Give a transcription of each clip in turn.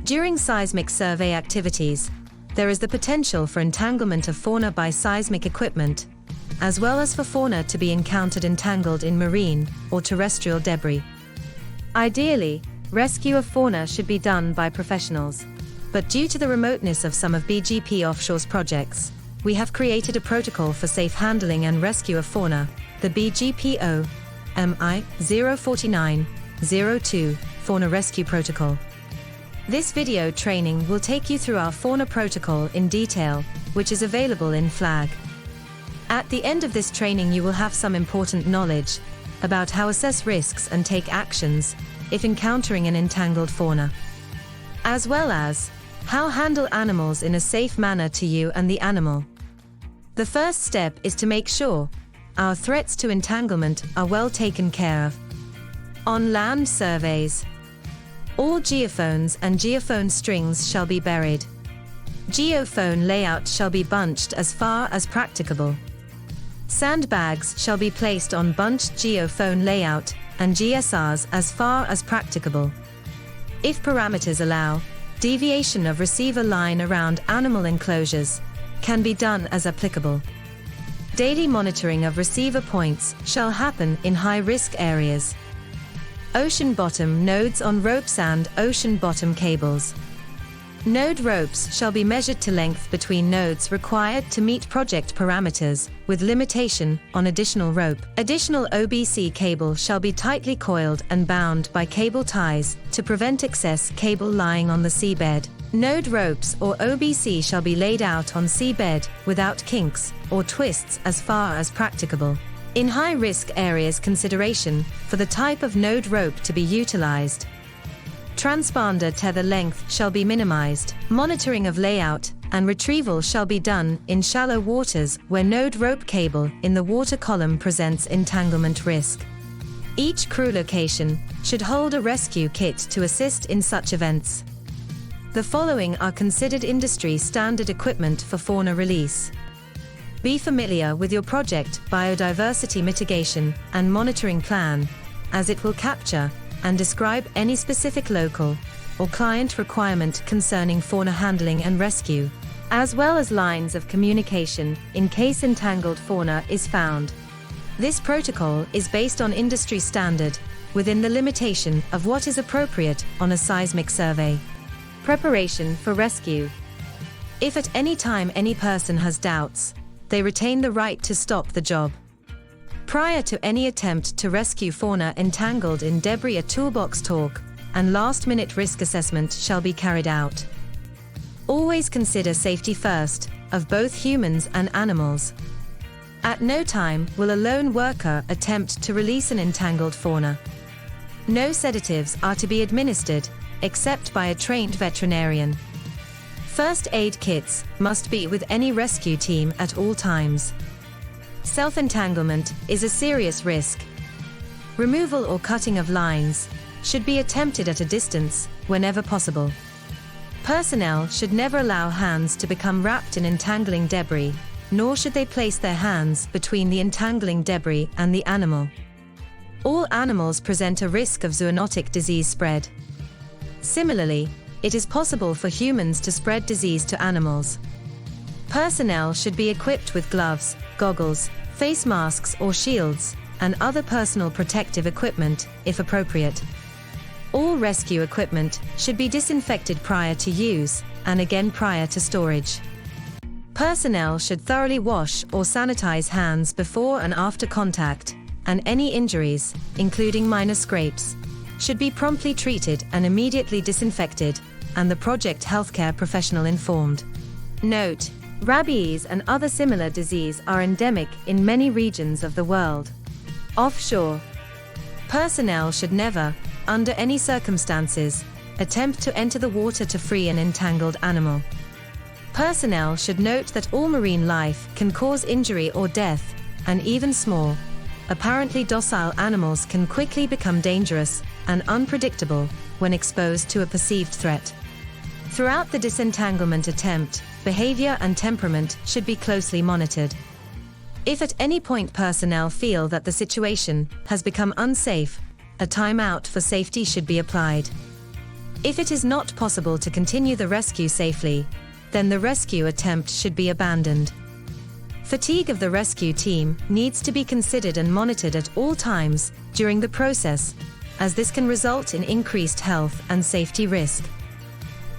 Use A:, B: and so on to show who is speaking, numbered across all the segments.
A: During seismic survey activities, there is the potential for entanglement of fauna by seismic equipment, as well as for fauna to be encountered entangled in marine or terrestrial debris. Ideally, rescue of fauna should be done by professionals, but due to the remoteness of some of BGP Offshore's projects, we have created a protocol for safe handling and rescue of fauna, the BGPO MI 04902 Fauna Rescue Protocol. This video training will take you through our fauna protocol in detail, which is available in FLAG. At the end of this training you will have some important knowledge about how assess risks and take actions if encountering an entangled fauna, as well as how handle animals in a safe manner to you and the animal. The first step is to make sure our threats to entanglement are well taken care of. On land surveys, all geophones and geophone strings shall be buried. Geophone layout shall be bunched as far as practicable. Sandbags shall be placed on bunched geophone layout and GSRs as far as practicable. If parameters allow, deviation of receiver line around animal enclosures can be done as applicable. Daily monitoring of receiver points shall happen in high-risk areas. Ocean bottom nodes on ropes and ocean bottom cables. Node ropes shall be measured to length between nodes required to meet project parameters, with limitation on additional rope. Additional OBC cable shall be tightly coiled and bound by cable ties to prevent excess cable lying on the seabed. Node ropes or OBC shall be laid out on seabed without kinks or twists as far as practicable. In high-risk areas, consideration for the type of node rope to be utilized. Transponder tether length shall be minimized. Monitoring of layout and retrieval shall be done in shallow waters where node rope cable in the water column presents entanglement risk. Each crew location should hold a rescue kit to assist in such events. The following are considered industry standard equipment for fauna release. Be familiar with your project biodiversity mitigation and monitoring plan, as it will capture and describe any specific local or client requirement concerning fauna handling and rescue, as well as lines of communication in case entangled fauna is found. This protocol is based on industry standard, within the limitation of what is appropriate on a seismic survey. Preparation for rescue. If at any time any person has doubts, they retain the right to stop the job. Prior to any attempt to rescue fauna entangled in debris, a toolbox talk and last-minute risk assessment shall be carried out. Always consider safety first, of both humans and animals. At no time will a lone worker attempt to release an entangled fauna. No sedatives are to be administered, except by a trained veterinarian. First aid kits must be with any rescue team at all times. Self-entanglement is a serious risk. Removal or cutting of lines should be attempted at a distance whenever possible. Personnel should never allow hands to become wrapped in entangling debris, nor should they place their hands between the entangling debris and the animal. All animals present a risk of zoonotic disease spread. Similarly, it is possible for humans to spread disease to animals. Personnel should be equipped with gloves, goggles, face masks or shields, and other personal protective equipment, if appropriate. All rescue equipment should be disinfected prior to use, and again prior to storage. Personnel should thoroughly wash or sanitize hands before and after contact, and any injuries, including minor scrapes, should be promptly treated and immediately disinfected, and the project healthcare professional informed. Note: rabies and other similar disease are endemic in many regions of the world. Offshore. Personnel should never, under any circumstances, attempt to enter the water to free an entangled animal. Personnel should note that all marine life can cause injury or death, and even small, apparently docile animals can quickly become dangerous and unpredictable when exposed to a perceived threat. Throughout the disentanglement attempt, behavior and temperament should be closely monitored. If at any point personnel feel that the situation has become unsafe, a timeout for safety should be applied. If it is not possible to continue the rescue safely, then the rescue attempt should be abandoned. Fatigue of the rescue team needs to be considered and monitored at all times during the process, as this can result in increased health and safety risk.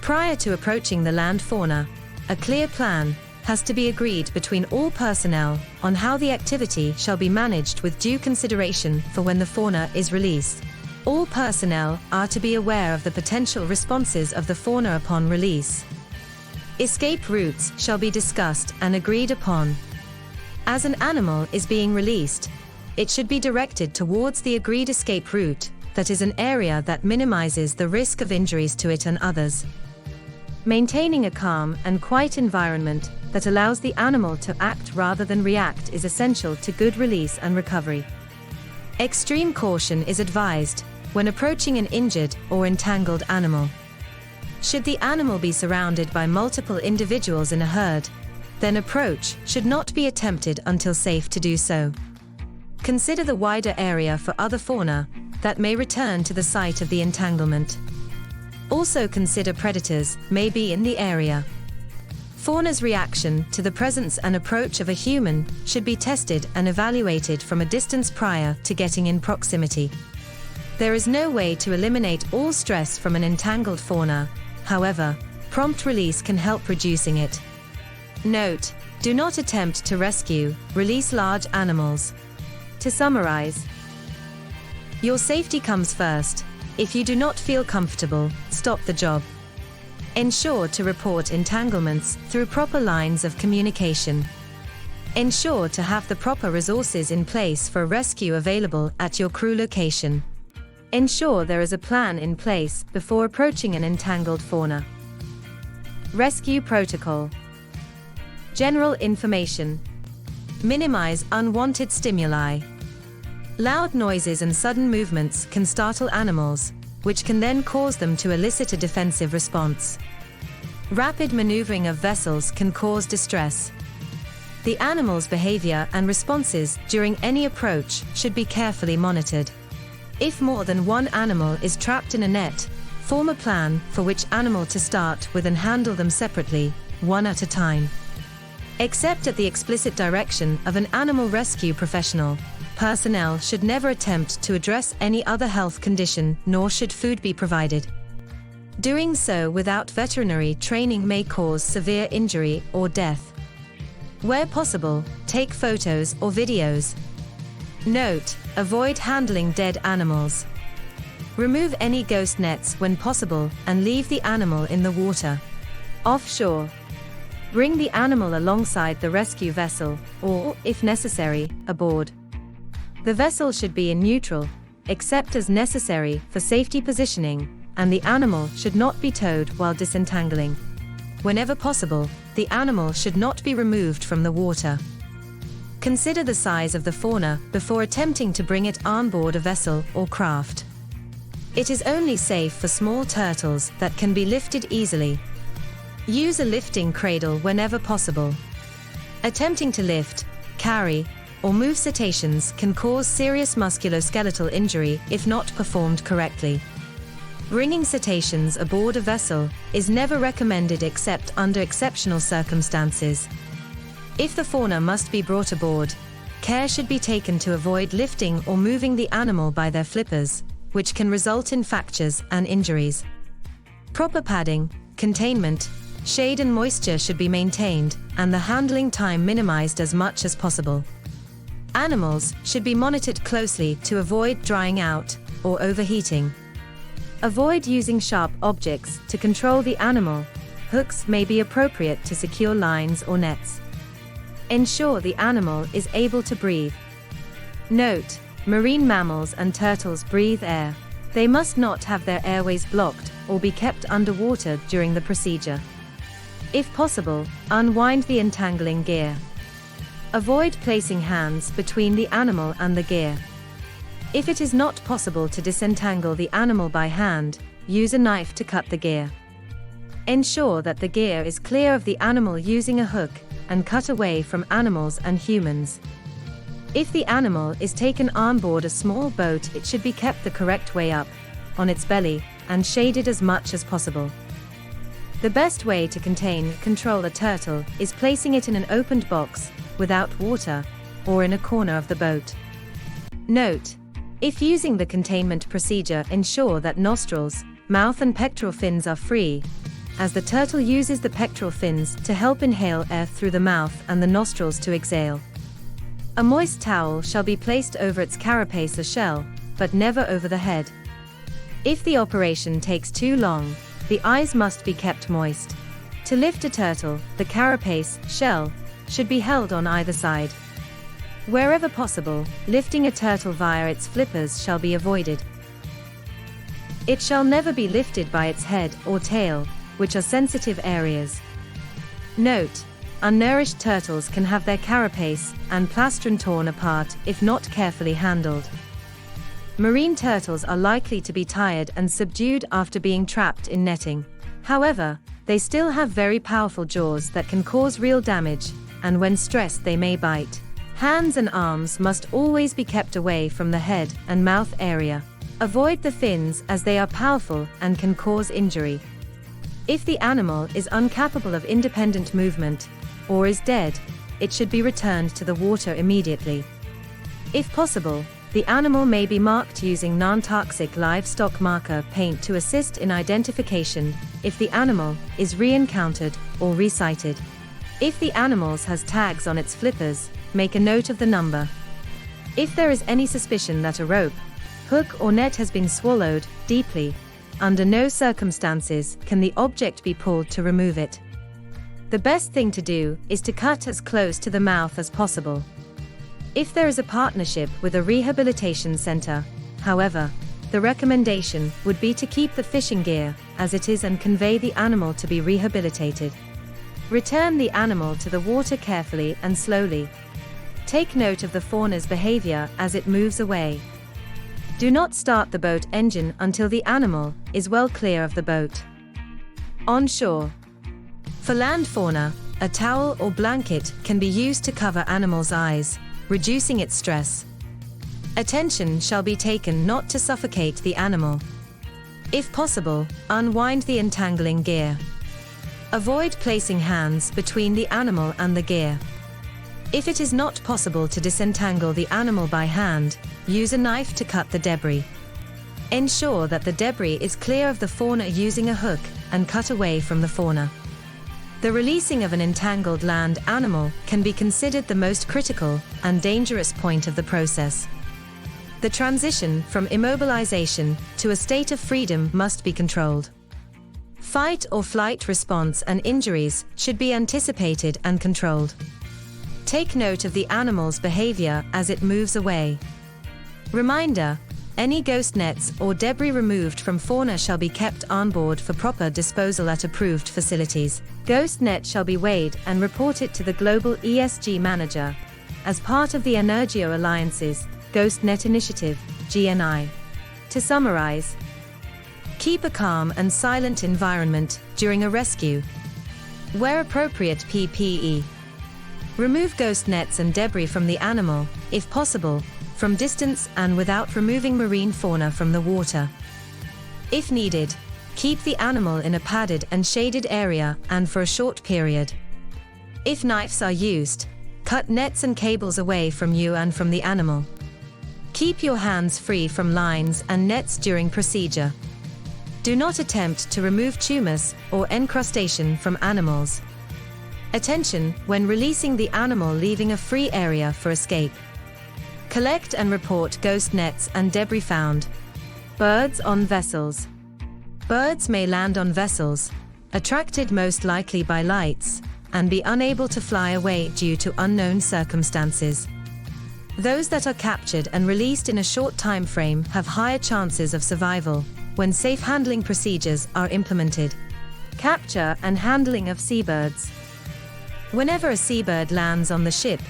A: Prior to approaching the land fauna, a clear plan has to be agreed between all personnel on how the activity shall be managed with due consideration for when the fauna is released. All personnel are to be aware of the potential responses of the fauna upon release. Escape routes shall be discussed and agreed upon. As an animal is being released, it should be directed towards the agreed escape route, that is an area that minimizes the risk of injuries to it and others. Maintaining a calm and quiet environment that allows the animal to act rather than react is essential to good release and recovery. Extreme caution is advised when approaching an injured or entangled animal. Should the animal be surrounded by multiple individuals in a herd, then approach should not be attempted until safe to do so. Consider the wider area for other fauna that may return to the site of the entanglement. Also consider predators may be in the area. Fauna's reaction to the presence and approach of a human should be tested and evaluated from a distance prior to getting in proximity. There is no way to eliminate all stress from an entangled fauna, however, prompt release can help reducing it. Note: do not attempt to rescue, release large animals. To summarize, your safety comes first. If you do not feel comfortable, stop the job. Ensure to report entanglements through proper lines of communication. Ensure to have the proper resources in place for rescue available at your crew location. Ensure there is a plan in place before approaching an entangled fauna. Rescue protocol. General information. Minimize unwanted stimuli. Loud noises and sudden movements can startle animals, which can then cause them to elicit a defensive response. Rapid maneuvering of vessels can cause distress. The animal's behavior and responses during any approach should be carefully monitored. If more than one animal is trapped in a net, form a plan for which animal to start with and handle them separately, one at a time. Except at the explicit direction of an animal rescue professional, personnel should never attempt to address any other health condition, nor should food be provided. Doing so without veterinary training may cause severe injury or death. Where possible, take photos or videos. Note: avoid handling dead animals. Remove any ghost nets when possible and leave the animal in the water. Offshore. Bring the animal alongside the rescue vessel, or, if necessary, aboard. The vessel should be in neutral, except as necessary for safety positioning, and the animal should not be towed while disentangling. Whenever possible, the animal should not be removed from the water. Consider the size of the fauna before attempting to bring it on board a vessel or craft. It is only safe for small turtles that can be lifted easily. Use a lifting cradle whenever possible. Attempting to lift, carry, or move cetaceans can cause serious musculoskeletal injury if not performed correctly. Bringing cetaceans aboard a vessel is never recommended except under exceptional circumstances. If the fauna must be brought aboard, care should be taken to avoid lifting or moving the animal by their flippers, which can result in fractures and injuries. Proper padding, containment, shade and moisture should be maintained, and the handling time minimized as much as possible. Animals should be monitored closely to avoid drying out or overheating. Avoid using sharp objects to control the animal. Hooks may be appropriate to secure lines or nets. Ensure the animal is able to breathe. Note: marine mammals and turtles breathe air. They must not have their airways blocked or be kept underwater during the procedure. If possible, unwind the entangling gear. Avoid placing hands between the animal and the gear. If it is not possible to disentangle the animal by hand, use a knife to cut the gear. Ensure that the gear is clear of the animal using a hook, and cut away from animals and humans. If the animal is taken on board a small boat, it should be kept the correct way up, on its belly, and shaded as much as possible. The best way to control a turtle is placing it in an opened box, without water, or in a corner of the boat. Note: if using the containment procedure, ensure that nostrils, mouth and pectoral fins are free, as the turtle uses the pectoral fins to help inhale air through the mouth and the nostrils to exhale. A moist towel shall be placed over its carapace or shell, but never over the head. If the operation takes too long, the eyes must be kept moist. To lift a turtle, the carapace, shell, should be held on either side. Wherever possible, lifting a turtle via its flippers shall be avoided. It shall never be lifted by its head or tail, which are sensitive areas. Note: unnourished turtles can have their carapace and plastron torn apart if not carefully handled. Marine turtles are likely to be tired and subdued after being trapped in netting. However, they still have very powerful jaws that can cause real damage, and when stressed they may bite. Hands and arms must always be kept away from the head and mouth area. Avoid the fins as they are powerful and can cause injury. If the animal is incapable of independent movement, or is dead, it should be returned to the water immediately. If possible, the animal may be marked using non-toxic livestock marker paint to assist in identification if the animal is re-encountered or resighted. If the animal has tags on its flippers, make a note of the number. If there is any suspicion that a rope, hook or net has been swallowed deeply, under no circumstances can the object be pulled to remove it. The best thing to do is to cut as close to the mouth as possible. If there is a partnership with a rehabilitation center, however, the recommendation would be to keep the fishing gear as it is and convey the animal to be rehabilitated. Return the animal to the water carefully and slowly. Take note of the fauna's behavior as it moves away. Do not start the boat engine until the animal is well clear of the boat. On shore. For land fauna, a towel or blanket can be used to cover animal's eyes, reducing its stress. Attention shall be taken not to suffocate the animal. If possible, unwind the entangling gear. Avoid placing hands between the animal and the gear. If it is not possible to disentangle the animal by hand, use a knife to cut the debris. Ensure that the debris is clear of the fauna using a hook, and cut away from the fauna. The releasing of an entangled land animal can be considered the most critical and dangerous point of the process. The transition from immobilization to a state of freedom must be controlled. Fight or flight response and injuries should be anticipated and controlled. Take note of the animal's behavior as it moves away. Reminder: any ghost nets or debris removed from fauna shall be kept on board for proper disposal at approved facilities. Ghost net shall be weighed and reported to the Global ESG Manager as part of the Energio Alliance's Ghost Net Initiative, GNI. To summarize: keep a calm and silent environment during a rescue. Wear appropriate PPE. Remove ghost nets and debris from the animal, if possible, from distance and without removing marine fauna from the water. If needed, keep the animal in a padded and shaded area and for a short period. If knives are used, cut nets and cables away from you and from the animal. Keep your hands free from lines and nets during procedure. Do not attempt to remove tumors or encrustation from animals. Attention when releasing the animal, leaving a free area for escape. Collect and report ghost nets and debris found. Birds on vessels. Birds may land on vessels, attracted most likely by lights, and be unable to fly away due to unknown circumstances. Those that are captured and released in a short time frame have higher chances of survival when safe handling procedures are implemented. Capture and handling of seabirds. Whenever a seabird lands on the ship,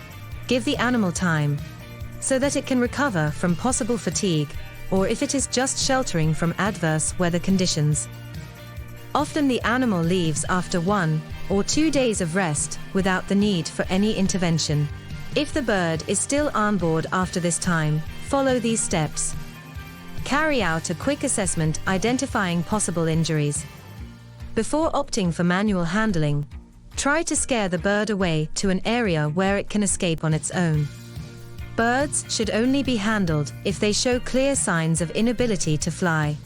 A: give the animal time so that it can recover from possible fatigue, or if it is just sheltering from adverse weather conditions. Often the animal leaves after 1 or 2 days of rest without the need for any intervention. If the bird is still on board after this time, follow these steps. Carry out a quick assessment identifying possible injuries. Before opting for manual handling, try to scare the bird away to an area where it can escape on its own. Birds should only be handled if they show clear signs of inability to fly.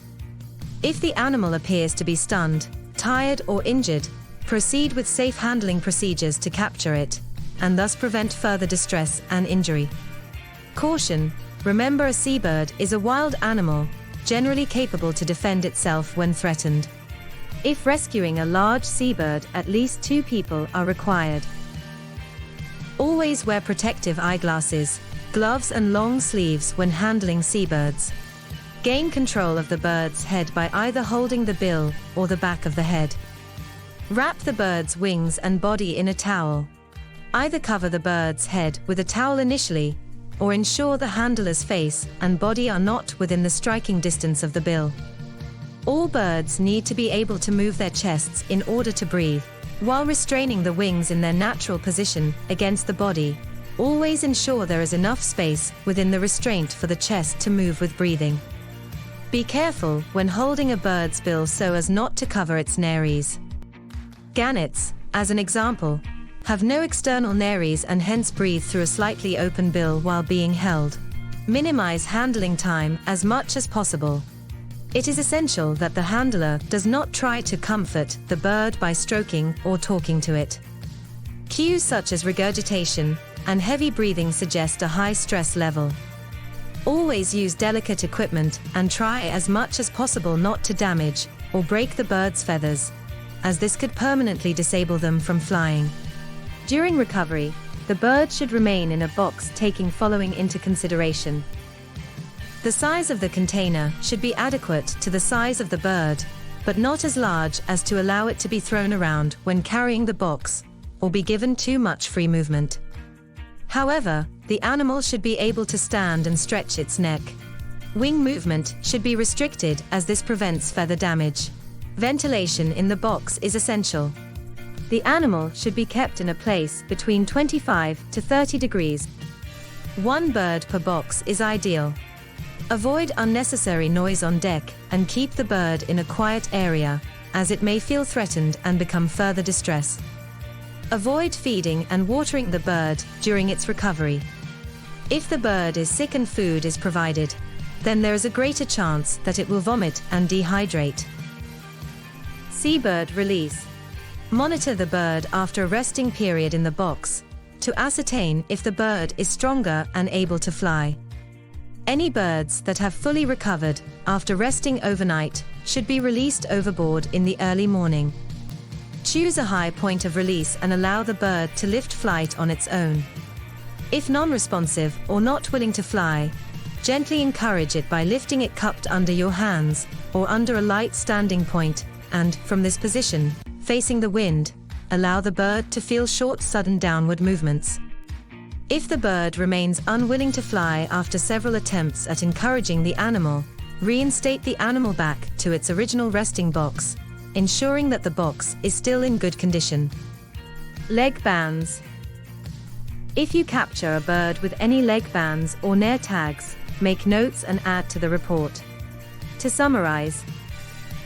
A: If the animal appears to be stunned, tired or injured, proceed with safe handling procedures to capture it, and thus prevent further distress and injury. Caution: remember, a seabird is a wild animal, generally capable to defend itself when threatened. If rescuing a large seabird, at least 2 people are required. Always wear protective eyeglasses, gloves and long sleeves when handling seabirds. Gain control of the bird's head by either holding the bill or the back of the head. Wrap the bird's wings and body in a towel. Either cover the bird's head with a towel initially, or ensure the handler's face and body are not within the striking distance of the bill. All birds need to be able to move their chests in order to breathe, while restraining the wings in their natural position against the body. Always ensure there is enough space within the restraint for the chest to move with breathing. Be careful when holding a bird's bill so as not to cover its nares. Gannets, as an example, have no external nares and hence breathe through a slightly open bill while being held. Minimize handling time as much as possible. It is essential that the handler does not try to comfort the bird by stroking or talking to it. Cues such as regurgitation and heavy breathing suggest a high stress level. Always use delicate equipment and try as much as possible not to damage or break the bird's feathers, as this could permanently disable them from flying. During recovery, the bird should remain in a box, taking following into consideration. The size of the container should be adequate to the size of the bird, but not as large as to allow it to be thrown around when carrying the box, or be given too much free movement. However, the animal should be able to stand and stretch its neck. Wing movement should be restricted as this prevents feather damage. Ventilation in the box is essential. The animal should be kept in a place between 25 to 30 degrees. 1 bird per box is ideal. Avoid unnecessary noise on deck and keep the bird in a quiet area, as it may feel threatened and become further distressed. Avoid feeding and watering the bird during its recovery. If the bird is sick and food is provided, then there is a greater chance that it will vomit and dehydrate. Seabird release. Monitor the bird after a resting period in the box to ascertain if the bird is stronger and able to fly. Any birds that have fully recovered after resting overnight should be released overboard in the early morning. Choose a high point of release and allow the bird to lift flight on its own. If non-responsive or not willing to fly, gently encourage it by lifting it cupped under your hands or under a light standing point, and, from this position, facing the wind, allow the bird to feel short, sudden downward movements. If the bird remains unwilling to fly after several attempts at encouraging the animal, reinstate the animal back to its original resting box, ensuring that the box is still in good condition. Leg bands. If you capture a bird with any leg bands or near tags, make notes and add to the report. To summarize,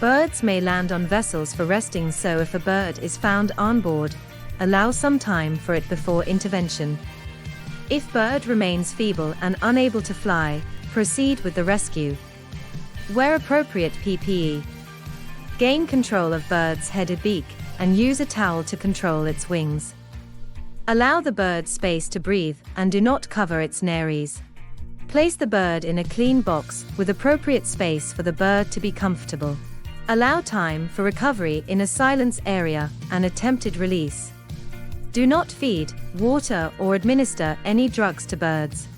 A: birds may land on vessels for resting, so if a bird is found on board, allow some time for it before intervention. If bird remains feeble and unable to fly, proceed with the rescue. Wear appropriate PPE. Gain control of bird's headed beak and use a towel to control its wings. Allow the bird space to breathe and do not cover its nares. Place the bird in a clean box with appropriate space for the bird to be comfortable. Allow time for recovery in a silence area and attempted release. Do not feed, water or administer any drugs to birds.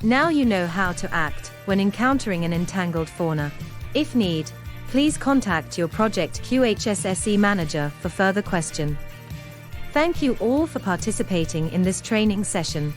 A: Now you know how to act when encountering an entangled fauna. If need, please contact your Project QHSSE manager for further question. Thank you all for participating in this training session.